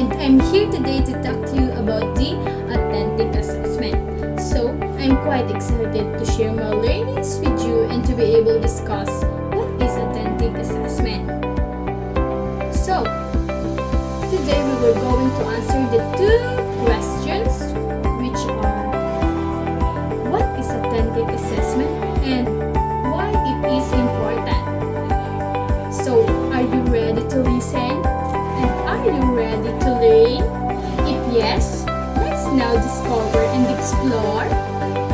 and I'm here today to talk to you about the authentic assessment. So, I'm quite excited to share my learnings with you and to be able to discuss what is authentic assessment. So, today we were going to answer the two questions, which are what is authentic assessment and why it is important. So, are you ready to listen? And are you ready to learn? If yes, let's now discover and explore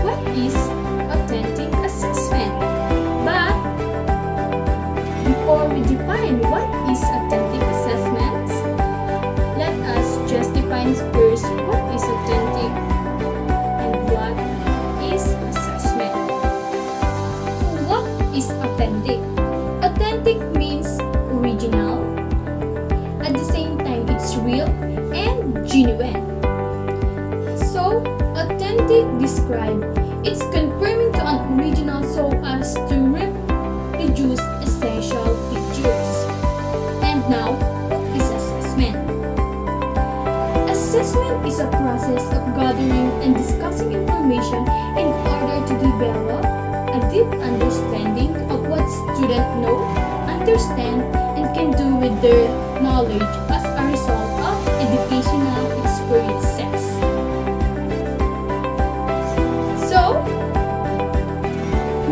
what is authentic assessment. But before we define what is authentic assessment, let us just define first what is authentic and what is assessment. So what is authentic? Authentic means original. At the same time, it's real and genuine. So, authentic describe it's conforming to an original so as to reproduce essential features. And now, what is assessment? Assessment is a process of gathering and discussing information in order to develop a deep understanding of what students know, understand, and can do with their knowledge as a result of educational experiences. So,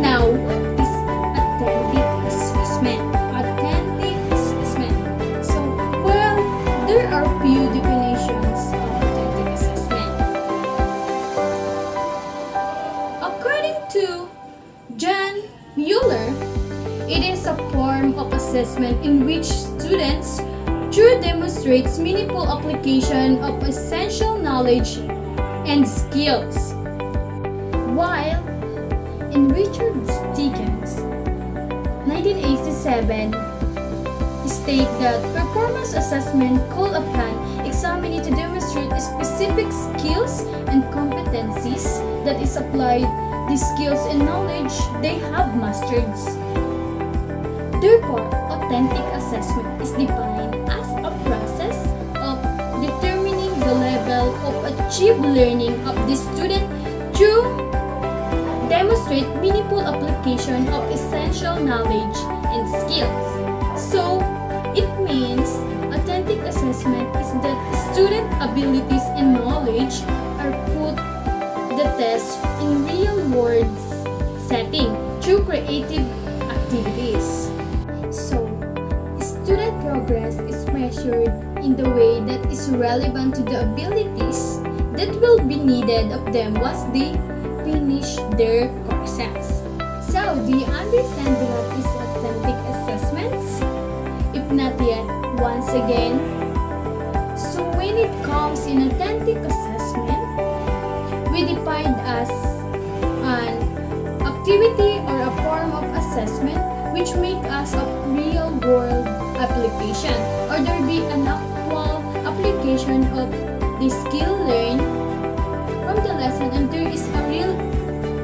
now what is authentic assessment? Authentic assessment. So, well, there are few definitions of authentic assessment. According to John Mueller, it is a form of assessment in which students through demonstrates meaningful application of essential knowledge and skills. While in Richard Stegens, 1987, state that performance assessment call upon examinee to demonstrate specific skills and competencies that is applied the skills and knowledge they have mastered. Therefore, authentic assessment is defined as a process of determining the level of achieved learning of the student through demonstrate meaningful application of essential knowledge and skills. So, it means authentic assessment is that student abilities and knowledge are put the test in real-world setting through creative activities. So, student progress is measured in the way that is relevant to the abilities that will be needed of them once they finish their courses. So, do you understand what is authentic assessments? If not yet, once again. So, when it comes in authentic assessment, we define as an activity or a form of assessment which make us a real-world application, or there be an actual application of the skill learned from the lesson, and there is a real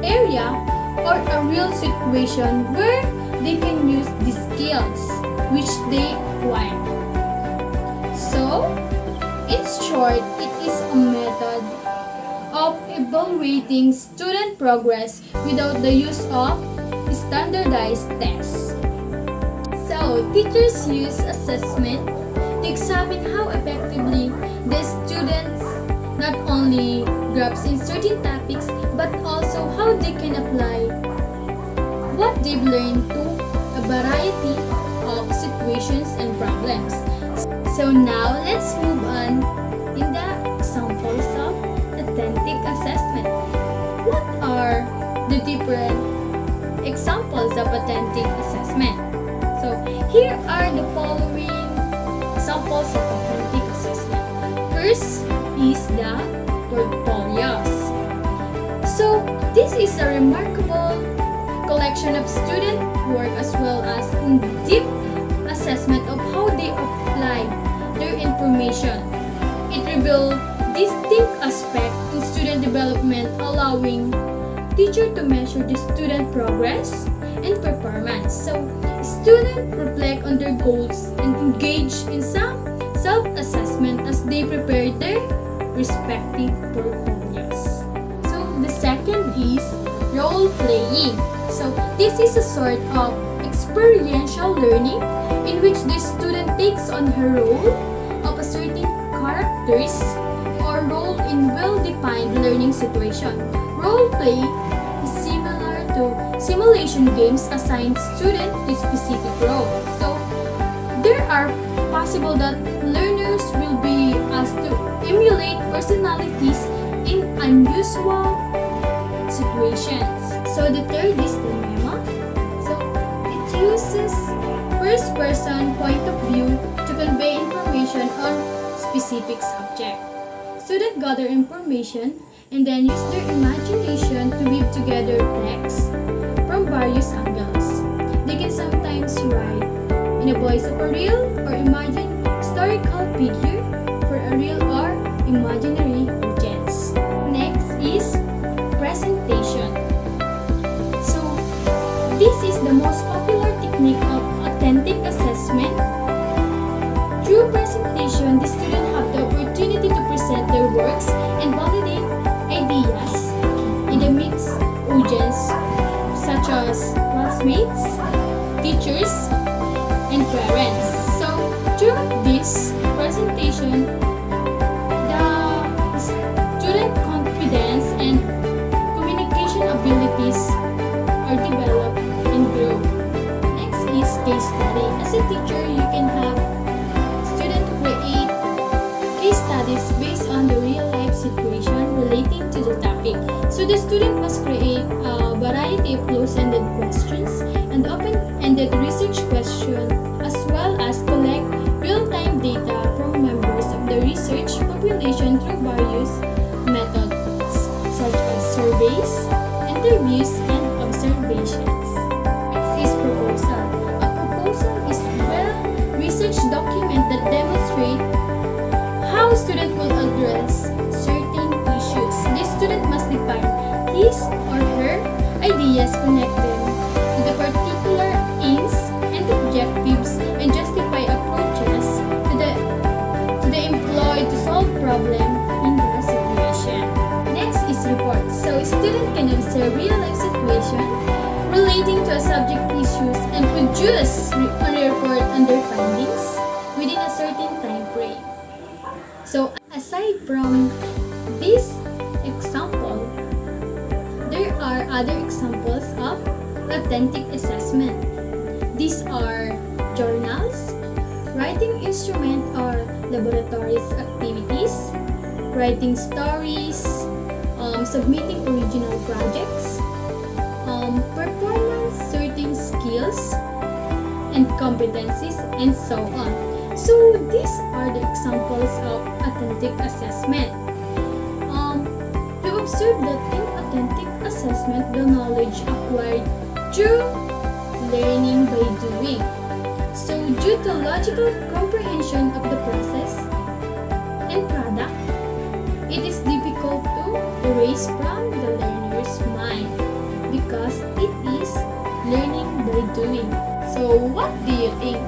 area or a real situation where they can use the skills which they acquired. So, in short, it is a method of evaluating student progress without the use of standardized tests. So, teachers use assessment to examine how effectively the students not only grasp in certain topics but also how they can apply what they've learned to a variety of situations and problems. So now, let's move on in the examples of authentic assessment. What are the different examples of authentic assessment? So, here are the following examples of authentic assessment. First is the portfolios. So, this is a remarkable collection of student work as well as in-depth assessment of how they apply their information. It reveals distinct aspects in student development, allowing teacher to measure the student progress and performance. So, students reflect on their goals and engage in some self-assessment as they prepare their respective portfolios. So the second is role-playing. So this is a sort of experiential learning in which the student takes on her role of a certain characters or role in well-defined learning situation. Role-play is similar to simulation games assign student to specific role. So there are possible that learners will be asked to emulate personalities in unusual situations. So the third is dilemma. So it uses first person point of view to convey information on specific subject. Students gather information and then use their imagination to weave together text from various angles. They can sometimes write in the voice of a real or imagined historical figure for a real or imaginary audience. Next is presentation. So this is the most popular technique of authentic assessment. Through presentation, the students have the opportunity to present their works and validate ideas in a mixed audience such as classmates, teachers, and parents. So through this presentation, the student confidence and communication abilities are developed and grow. Next is case study. As a teacher, you can have students create case studies based on the real life situation relating to the topic. So the student must create a variety of close-ended questions and open-ended research questions, as well as collect real-time data from members of the research population through various methods such as surveys, interviews, and observations. Next is proposal. A proposal is a well-researched document that demonstrates how students will address certain issues. The student must define his or her ideas, connect them to the particular aims and objectives, and justify approaches to the employed to solve problem in the situation. Next is report. So a student can observe real life situation relating to a subject issues and produce a report on their findings within a certain time frame. So aside from this example, there are other examples of authentic assessment. These are journals, writing instrument or laboratories activities, writing stories, submitting original projects, performance certain skills and competencies, and so on. So these are the examples of authentic assessment. You observe that in authentic assessment, the knowledge acquired through learning by doing. So due to logical comprehension of the process and product, it is difficult to erase from the learner's mind because it is learning by doing. So what do you think?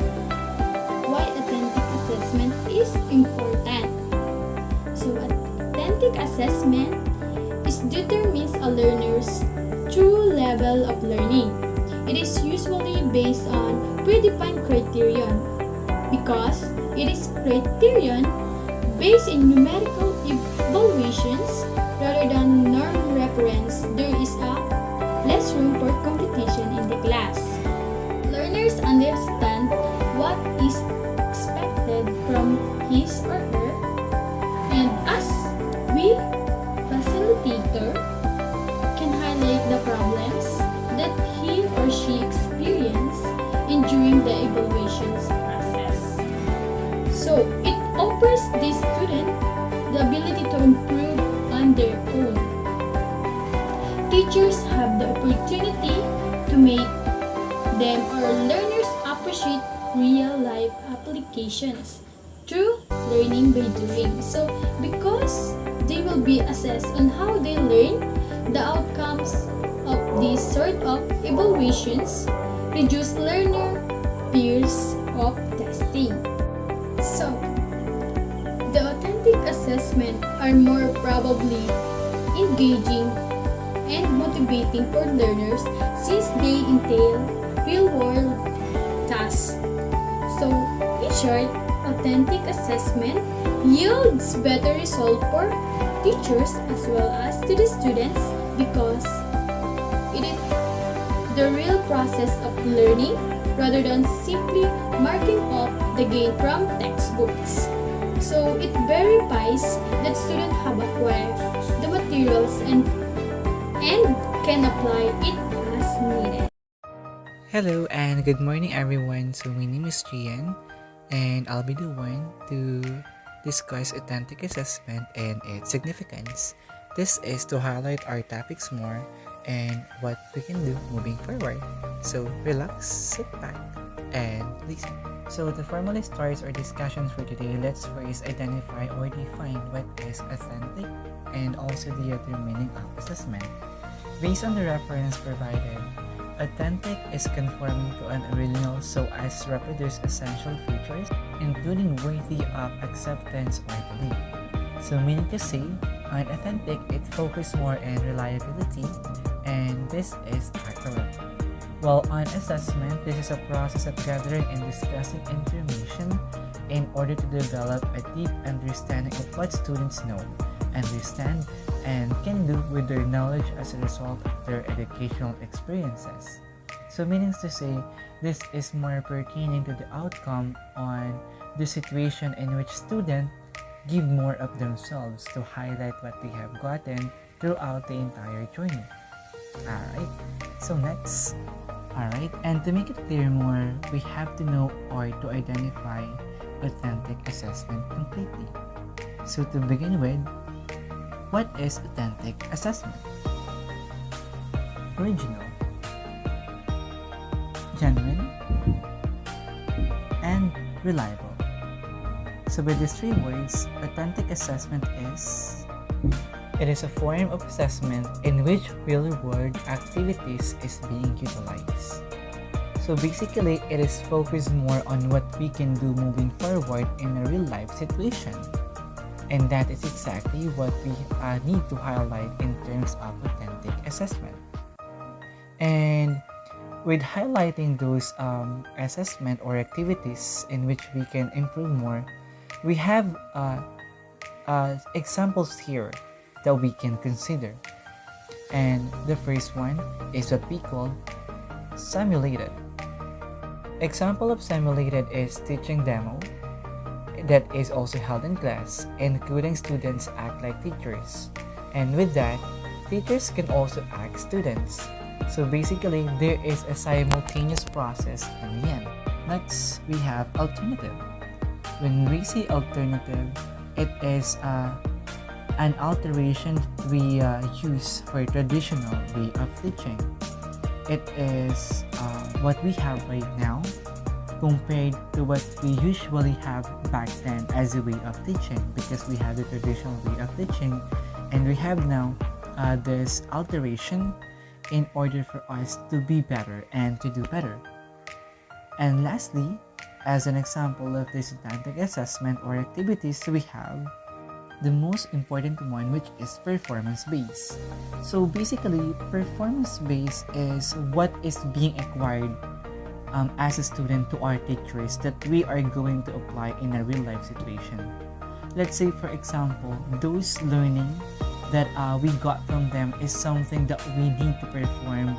Why authentic assessment is important? So authentic assessment determines a learner's true level of learning. It is usually based on predefined criterion because it is criterion based in numerical evaluations rather than norm reference. There is a less room for competition in the class. Learners understand what is expected from his or her, and as we facilitator can highlight the problems that he or she experienced during the evaluations process. So it offers the student the ability to improve on their own. Teachers have the opportunity to make them or learners appreciate real life applications through learning by doing. So because they will be assessed on how they learn, the outcomes of these sort of evaluations reduce learner fears of testing. So authentic assessment are more probably engaging and motivating for learners since they entail real-world tasks. So, in short, authentic assessment yields better result for teachers as well as to the students because it is the real process of learning rather than simply marking off the gain from textbooks. So it verifies that students have acquired the materials and can apply it as needed. Hello and good morning everyone. So my name is Trian and I'll be the one to discuss authentic assessment and its significance. This is to highlight our topics more and what we can do moving forward. So relax, sit back, and listen. So to formally start our discussions for today, let's first identify or define what is authentic and also the other meaning of assessment. Based on the reference provided, authentic is conforming to an original so as to reproduce essential features, including worthy of acceptance or belief. So meaning to say, on authentic, it focuses more on reliability, and this is accurate. While on assessment, this is a process of gathering and discussing information in order to develop a deep understanding of what students know, understand, and can do with their knowledge as a result of their educational experiences. So meaning to say, this is more pertaining to the outcome on the situation in which students give more of themselves to highlight what they have gotten throughout the entire journey. Alright, so next. Alright, and to make it clear more, we have to know or to identify authentic assessment completely. So to begin with, what is authentic assessment? Original, genuine, and reliable. So with these three words, authentic assessment is it is a form of assessment in which real-world activities is being utilized. So basically, it is focused more on what we can do moving forward in a real-life situation. And that is exactly what we need to highlight in terms of authentic assessment. And with highlighting those assessment or activities in which we can improve more, we have examples here that we can consider. And the first one is what we call simulated. Example of simulated is teaching demo that is also held in class, including students act like teachers. And with that, teachers can also act students. So basically, there is a simultaneous process in the end. Next, we have alternative. When we say alternative, it is an alteration we use for traditional way of teaching. It is what we have right now compared to what we usually have back then as a way of teaching, because we have the traditional way of teaching and we have now this alteration in order for us to be better and to do better. And lastly, as an example of this authentic assessment or activities, we have the most important one, which is performance-based. So basically, performance-based is what is being acquired as a student to our teachers that we are going to apply in a real-life situation. Let's say, for example, those learning that we got from them is something that we need to perform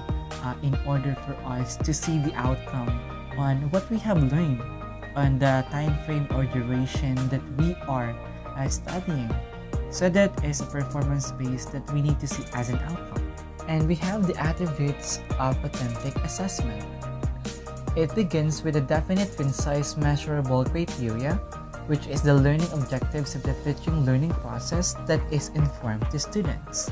in order for us to see the outcome on what we have learned on the time frame or duration that we are studying. So that is a performance base that we need to see as an outcome. And we have the attributes of authentic assessment. It begins with a definite, concise, measurable criteria, which is the learning objectives of the teaching learning process that is informed to students.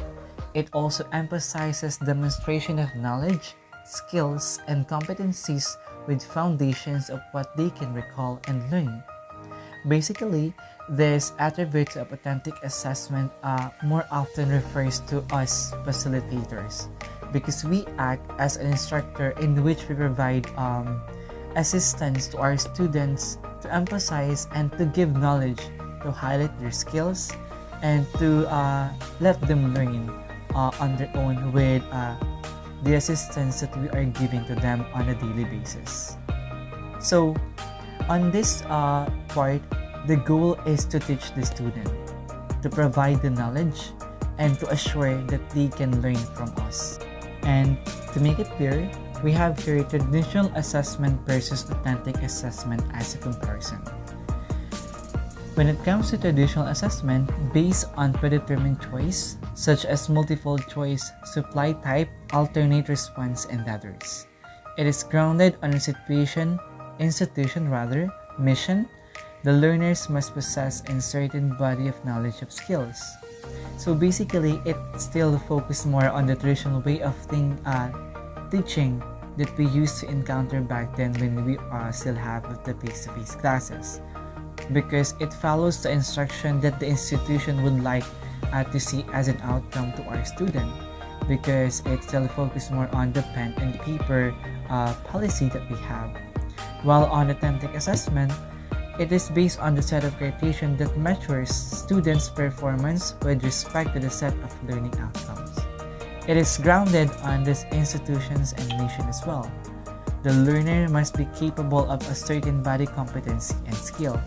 It also emphasizes demonstration of knowledge, skills, and competencies with foundations of what they can recall and learn. Basically, these attributes of authentic assessment more often refers to us facilitators, because we act as an instructor in which we provide assistance to our students to emphasize and to give knowledge to highlight their skills and to let them learn on their own with the assistance that we are giving to them on a daily basis. So on this part, the goal is to teach the student, to provide the knowledge, and to assure that they can learn from us. And to make it clear, we have here traditional assessment versus authentic assessment as a comparison. When it comes to traditional assessment based on predetermined choice, such as multiple choice, supply type, alternate response, and others, it is grounded on a institution, mission. The learners must possess a certain body of knowledge of skills. So basically, it still focuses more on the traditional way of teaching that we used to encounter back then when we still have the face-to-face classes, because it follows the instruction that the institution would like to see as an outcome to our student, because it still focuses more on the pen and paper policy that we have. While on authentic assessment, it is based on the set of criteria that measures students' performance with respect to the set of learning outcomes. It is grounded on these institutions and mission as well. The learner must be capable of a certain body competency and skill.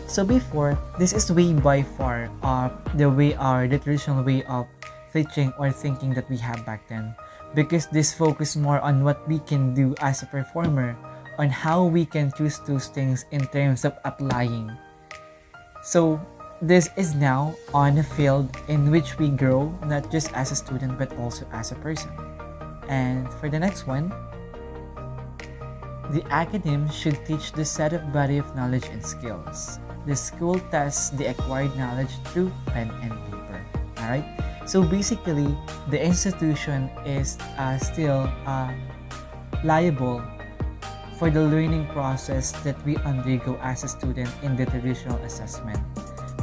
So before, this is way by far the traditional way of teaching or thinking that we have back then, because this focus more on what we can do as a performer, on how we can choose those things in terms of applying. So this is now on a field in which we grow, not just as a student but also as a person. And for the next one, the academe should teach the set of body of knowledge and skills. The school tests the acquired knowledge through pen and paper. Alright? So basically, the institution is still liable for the learning process that we undergo as a student in the traditional assessment,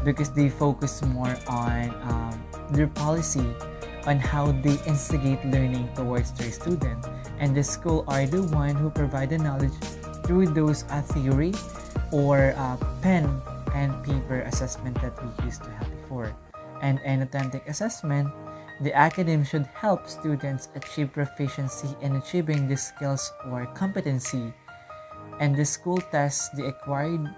because they focus more on their policy on how they instigate learning towards their student, and the school are the one who provide the knowledge through those theory or pen and paper assessment that we used to have before. And an authentic assessment, the academe should help students achieve proficiency in achieving the skills or competency, and the school tests the acquired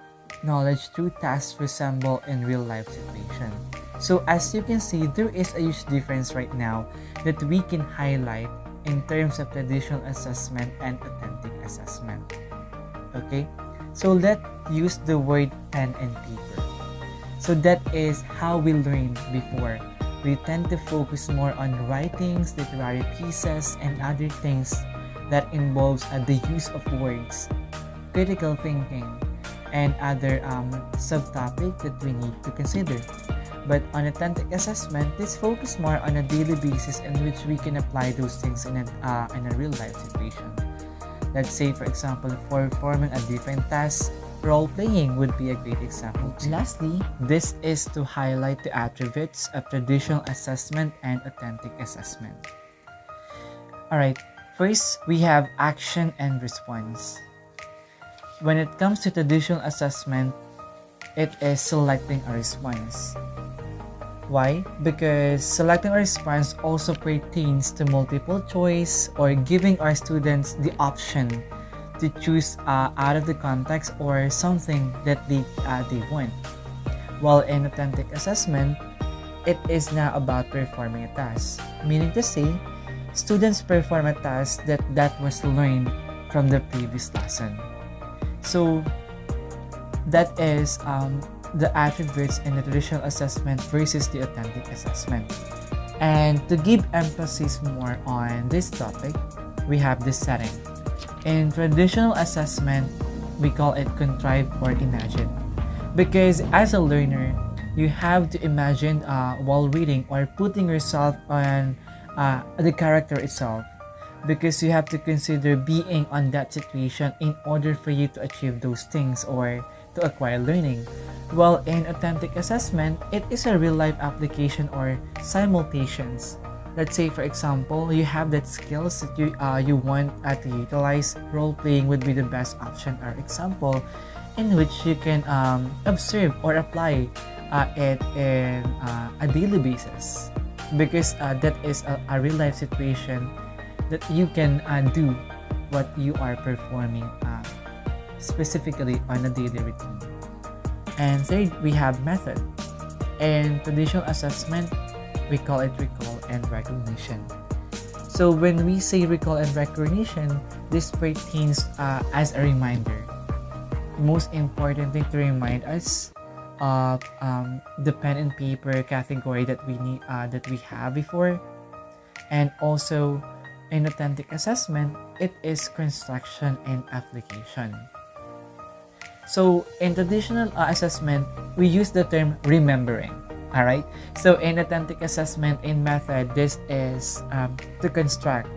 knowledge through tasks resemble in real life situation. So as you can see, there is a huge difference right now that we can highlight in terms of traditional assessment and authentic assessment. Okay, so let's use the word pen and paper. So that is how we learned before. We tend to focus more on writings, literary pieces, and other things that involves the use of words, critical thinking, and other subtopic that we need to consider. But on authentic assessment, this focus more on a daily basis in which we can apply those things in a real life situation. Let's say, for example, for performing a different task, role-playing would be a great example too. Lastly, this is to highlight the attributes of traditional assessment and authentic assessment. Alright, first we have action and response. When it comes to traditional assessment, it is selecting a response. Why? Because selecting a response also pertains to multiple choice or giving our students the option to choose out of the context or something that they want. While in authentic assessment, it is now about performing a task. Meaning to say, students perform a task that was learned from the previous lesson. So that is the attributes in the traditional assessment versus the authentic assessment. And to give emphasis more on this topic, we have the setting. In traditional assessment, we call it contrive or imagine, because as a learner, you have to imagine while reading or putting yourself on the character itself, because you have to consider being on that situation in order for you to achieve those things or to acquire learning. While in authentic assessment, it is a real-life application or simultaneous. Let's say, for example, you have that skills that you want to utilize. Role-playing would be the best option or example in which you can observe or apply it in a daily basis, because that is a real life situation that you can do what you are performing specifically on a daily routine. And third, we have method. In traditional assessment, we call it recall and recognition. So when we say recall and recognition, this pertains as a reminder. The most important thing to remind us of the pen and paper category that we have before, and also in authentic assessment, it is construction and application. So in traditional assessment, we use the term remembering. All right. So in authentic assessment, in method, this is to construct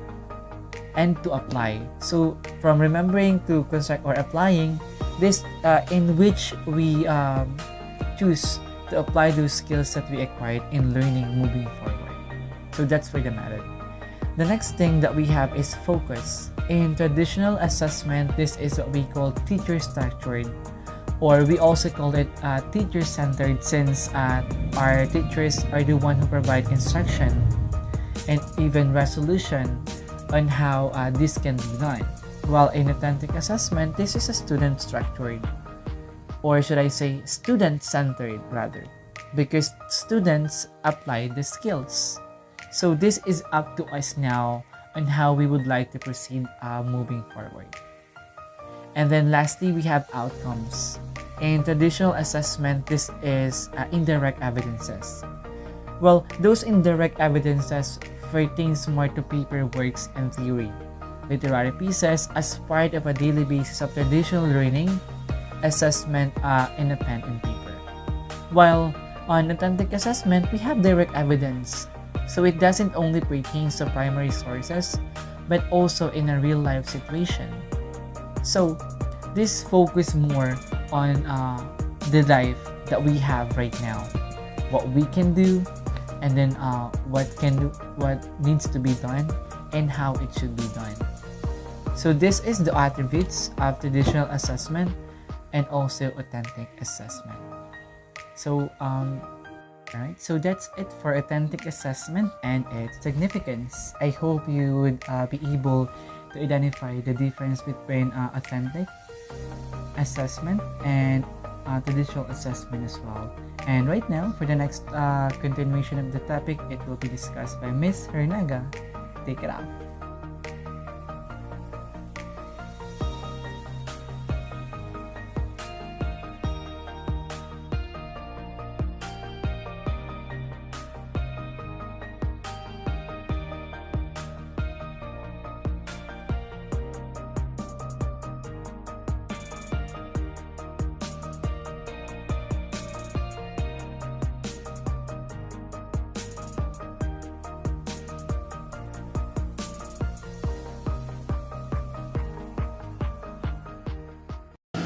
and to apply. So from remembering to construct or applying, this in which we choose to apply those skills that we acquired in learning moving forward. So that's for the method. The next thing that we have is focus. In traditional assessment, this is what we call teacher-structured, or we also call it teacher-centered, since our teachers are the one who provide instruction and even resolution on how this can be done. While in authentic assessment, this is a student-structured, or should I say student-centered rather, because students apply the skills. So this is up to us now on how we would like to proceed moving forward. And then lastly, we have outcomes. In traditional assessment, this is indirect evidences. Well, those indirect evidences pertains more to paper works and theory, literary pieces as part of a daily basis of traditional learning, assessment in a pen and paper. While on authentic assessment, we have direct evidence. So it doesn't only pertain to primary sources, but also in a real life situation. So this focus more on the life that we have right now, what we can do, and then what needs to be done, and how it should be done. So this is the attributes of traditional assessment and also authentic assessment. So alright, so that's it for authentic assessment and its significance. I hope you would be able to identify the difference between authentic assessment and traditional assessment as well. And right now, for the next continuation of the topic, it will be discussed by Ms. Hernaga. Take it off.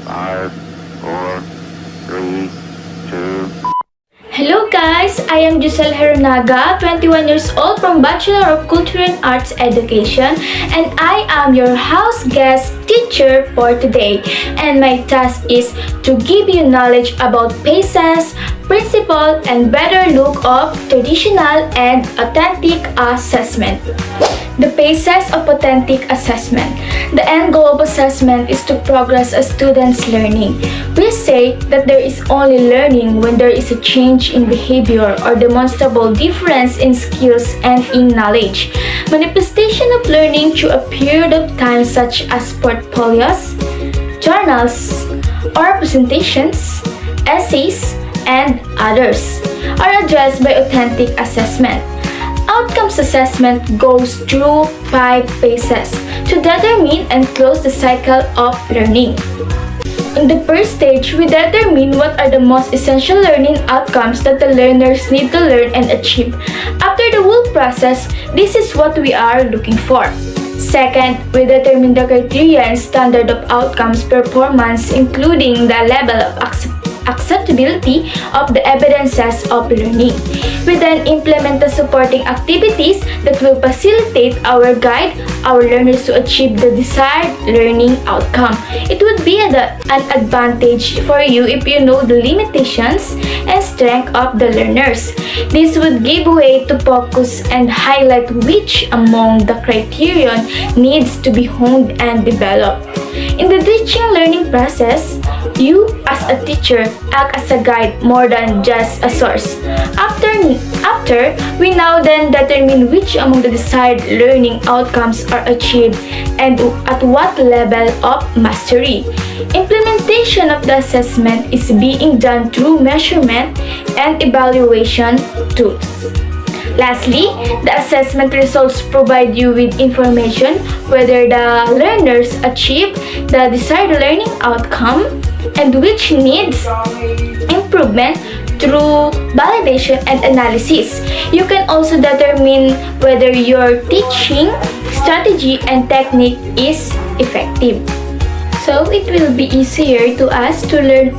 Five, four, three, two. Hello guys, I am Giselle Hernaga, 21 years old from Bachelor of Culture and Arts Education, and I am your house guest teacher for today. And my task is to give you knowledge about PACES, principle, and better look of traditional and authentic assessment. The PACES of authentic assessment. The end goal of assessment is to progress a student's learning. We say that there is only learning when there is a change in behavior or demonstrable difference in skills and in knowledge. Manifestation of learning through a period of time such as portfolios, journals, or presentations, essays, and others are addressed by authentic assessment. Outcomes assessment goes through 5 phases to determine and close the cycle of learning. In the first stage, we determine what are the most essential learning outcomes that the learners need to learn and achieve. After the whole process, this is what we are looking for. Second, we determine the criteria and standard of outcomes performance, including the level of acceptability of the evidences of learning. We then implement the supporting activities that will facilitate our guide our learners to achieve the desired learning outcome. It would be an advantage for you if you know the limitations and strength of the learners. This would give way to focus and highlight which among the criterion needs to be honed and developed. In the teaching learning process, you as a teacher act as a guide more than just a source. After we now then determine which among the desired learning outcomes are achieved and at what level of mastery. Implementation of the assessment is being done through measurement and evaluation tools. Lastly, the assessment results provide you with information whether the learners achieve the desired learning outcome and which needs improvement through validation and analysis. You can also determine whether your teaching strategy and technique is effective. So it will be easier to us to learn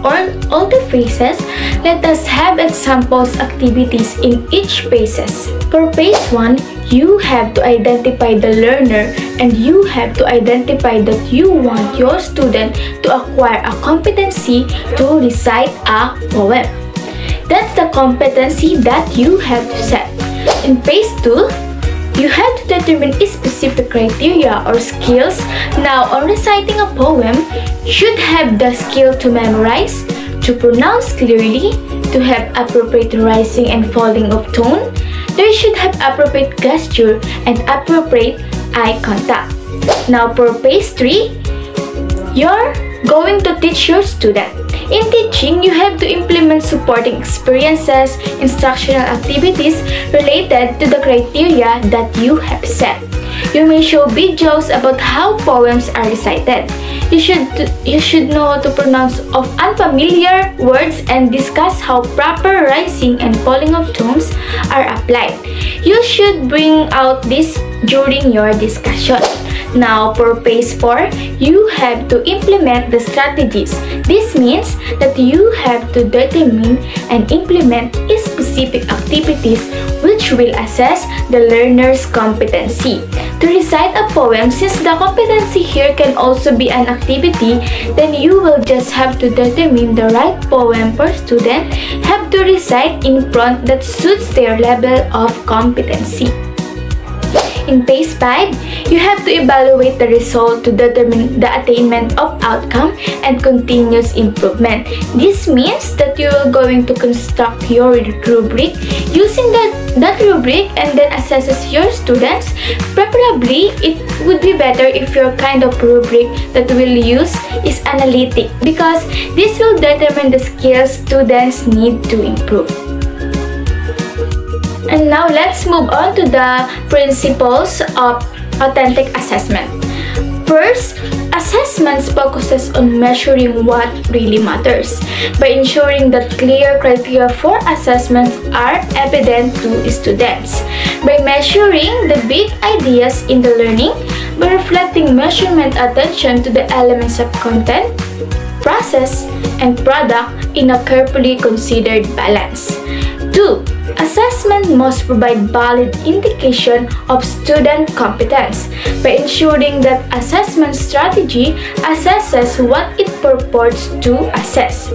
all the phases. Let us have examples activities in each phases. For phase 1, you have to identify the learner and you have to identify that you want your student to acquire a competency to recite a poem. That's the competency that you have to set. In phase 2, you have to determine specific criteria or skills. Now, on reciting a poem, should have the skill to memorize, to pronounce clearly, to have appropriate rising and falling of tone. There should have appropriate gesture and appropriate eye contact. Now, for phase 3, you're going to teach your student. In teaching, you have to implement supporting experiences, instructional activities related to the criteria that you have set. You may show videos about how poems are recited. You should know how to pronounce of unfamiliar words and discuss how proper rising and falling of tones are applied. You should bring out this during your discussion. Now, for phase 4, you have to implement the strategies. This means that you have to determine and implement specific activities which will assess the learner's competency. To recite a poem, since the competency here can also be an activity, then you will just have to determine the right poem per student have to recite in front that suits their level of competency. In phase 5, you have to evaluate the result to determine the attainment of outcome and continuous improvement. This means that you are going to construct your rubric using that rubric and then assesses your students. Preferably, it would be better if your kind of rubric that we'll use is analytic because this will determine the skills students need to improve. And now let's move on to the principles of authentic assessment. First, assessments focuses on measuring what really matters by ensuring that clear criteria for assessments are evident to students. By measuring the big ideas in the learning, by reflecting measurement attention to the elements of content, process, and product in a carefully considered balance. 2. Assessment must provide valid indication of student competence by ensuring that assessment strategy assesses what it purports to assess.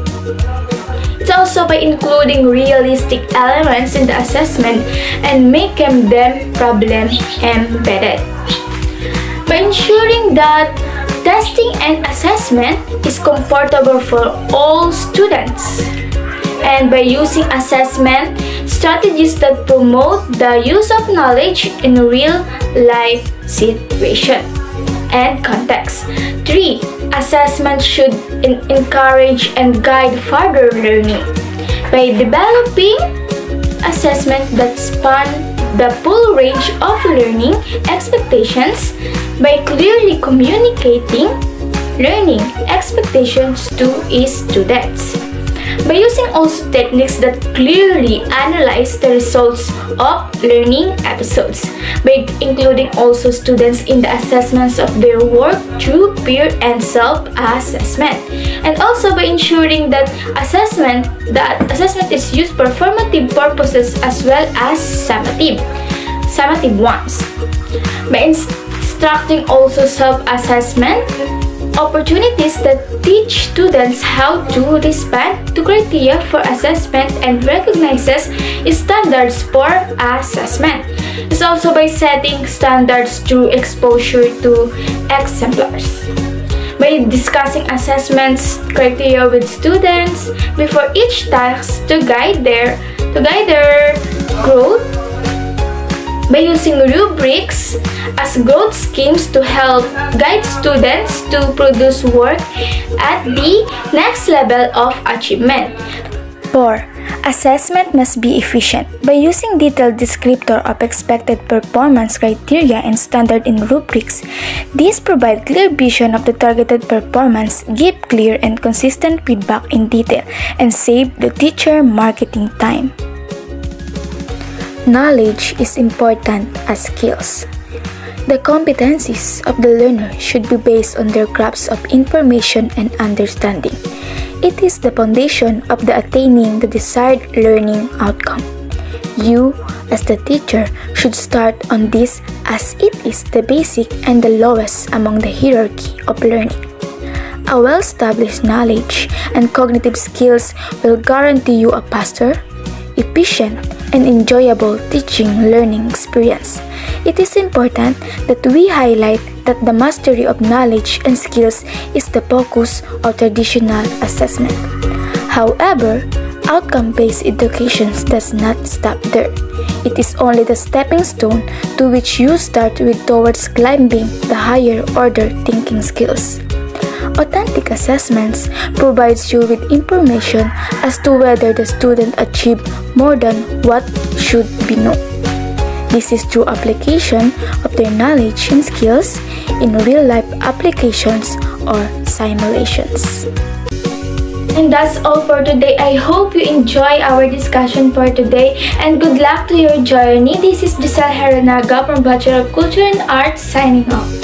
It's also by including realistic elements in the assessment and making them problem embedded. By ensuring that testing and assessment is comfortable for all students. And by using assessment strategies that promote the use of knowledge in real-life situation and context. 3. Assessment should encourage and guide further learning. By developing assessment that span the full range of learning expectations, by clearly communicating learning expectations to students. By using also techniques that clearly analyze the results of learning episodes, by including also students in the assessments of their work through peer and self-assessment, and also by ensuring that assessment is used for formative purposes as well as summative ones. By instructing also self-assessment opportunities that teach students how to respond to criteria for assessment and recognizes standards for assessment. It's also by setting standards through exposure to exemplars. By discussing assessments criteria with students before each task to guide their growth, by using rubrics as growth schemes to help guide students to produce work at the next level of achievement. 4. Assessment must be efficient. By using detailed descriptor of expected performance criteria and standard in rubrics, these provide clear vision of the targeted performance, give clear and consistent feedback in detail, and save the teacher marketing time. Knowledge is important as skills. The competencies of the learner should be based on their grasp of information and understanding. It is the foundation of the attaining the desired learning outcome. You, as the teacher, should start on this as it is the basic and the lowest among the hierarchy of learning. A well-established knowledge and cognitive skills will guarantee you a faster, efficient, and enjoyable teaching learning experience. It is important that we highlight that the mastery of knowledge and skills is the focus of traditional assessment. However, outcome-based education does not stop there. It is only the stepping stone to which you start with towards climbing the higher order thinking skills. Authentic assessments provides you with information as to whether the student achieved more than what should be known. This is through application of their knowledge and skills in real-life applications or simulations. And that's all for today. I hope you enjoy our discussion for today and good luck to your journey. This is Giselle Heranaga from Bachelor of Culture and Arts signing off.